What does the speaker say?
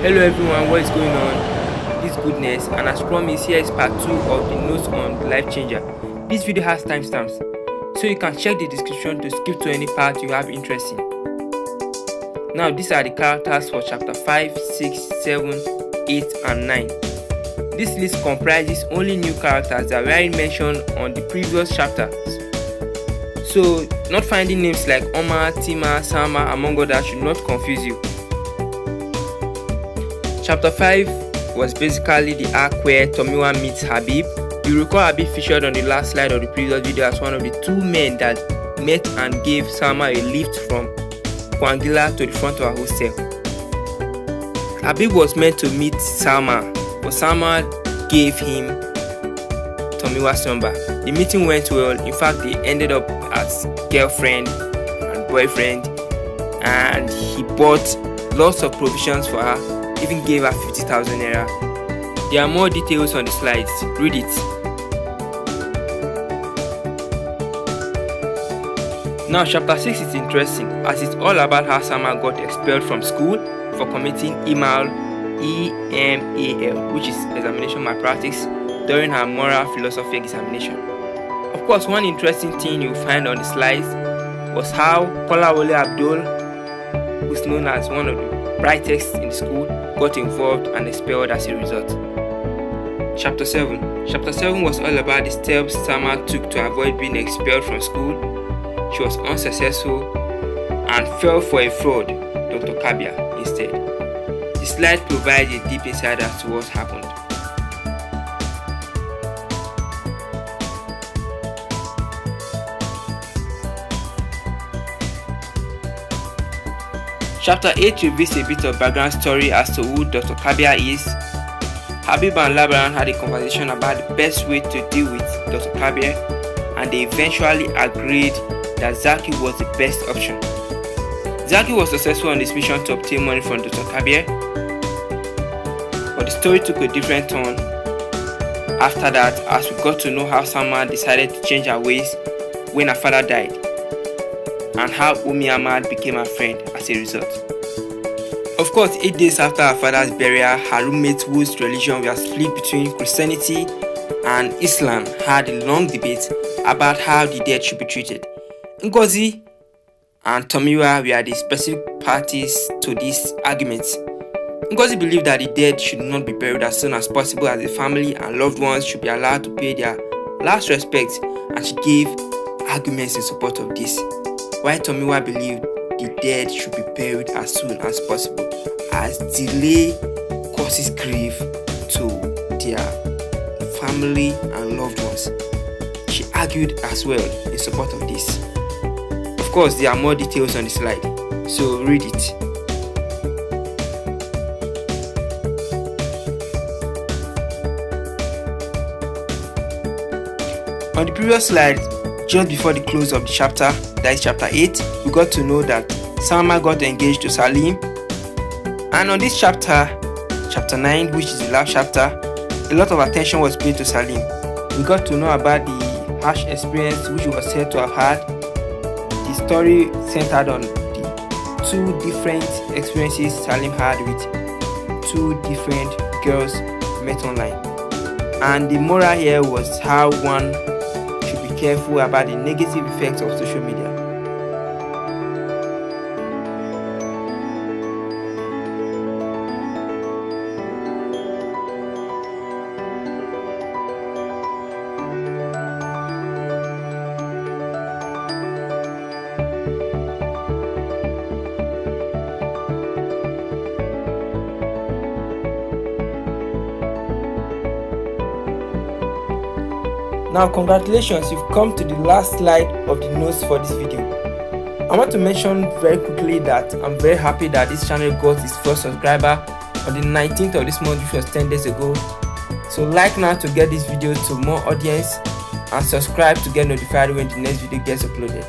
Hello everyone, what is going on? This goodness, and as promised, here is part 2 of the notes on the life changer. This video has timestamps, so you can check the description to skip to any part you have interest in. Now these are the characters for chapter 5, 6, 7, 8 and 9. This list comprises only new characters that weren't mentioned on the previous chapters. So not finding names like Omar, Tima, Sama among others should not confuse you. Chapter 5 was basically the arc where Tomiwa meets Habib. You recall Habib featured on the last slide of the previous video as one of the two men that met and gave Salma a lift from Kwangila to the front of her hostel. Habib was meant to meet Salma, but Salma gave him Tomiwa's number. The meeting went well. In fact, they ended up as girlfriend and boyfriend, and he bought lots of provisions for her. Even gave her 50,000 naira. There are more details on the slides. Read it. Now chapter 6 is interesting as it's all about how Sama got expelled from school for committing EMAL, which is examination malpractice, during her moral philosophy examination. Of course, one interesting thing you'll find on the slides was how Kolawole Abdul, who's known as one of the brightest in school, got involved and expelled as a result. Chapter 7. Chapter 7 was all about the steps Sama took to avoid being expelled from school. She was unsuccessful and fell for a fraud, Dr. Kabia, instead. The slide provides a deep insight as to what happened. Chapter 8 reveals a bit of background story as to who Dr. Kabia is. Habib and Labaran had a conversation about the best way to deal with Dr. Kabia, and they eventually agreed that Zaki was the best option. Zaki was successful on his mission to obtain money from Dr. Kabia, but the story took a different turn after that, as we got to know how Sama decided to change her ways when her father died, and how Umi Ahmad became her friend as a result. Of course, 8 days after her father's burial, her roommates whose religion was split between Christianity and Islam had a long debate about how the dead should be treated. Ngozi and Tomiwa were the specific parties to these arguments. Ngozi believed that the dead should not be buried as soon as possible, as the family and loved ones should be allowed to pay their last respects, and she gave arguments in support of this. While Tomiwa believed the dead should be buried as soon as possible, as delay causes grief to their family and loved ones. She argued as well in support of this. Of course, there are more details on the slide, so read it. On the previous slide, just before the close of the chapter, that is chapter 8, we got to know that Salma got engaged to Salim. And on this chapter, chapter 9, which is the last chapter, a lot of attention was paid to Salim. We got to know about the harsh experience which he was said to have had. The story centered on the two different experiences Salim had with two different girls met online. And the moral here was how one should be careful about the negative effects of social media. Now congratulations, you've come to the last slide of the notes for this video. I want to mention very quickly that I'm very happy that this channel got its first subscriber on the 19th of this month, which was 10 days ago. So like now to get this video to more audience, and subscribe to get notified when the next video gets uploaded.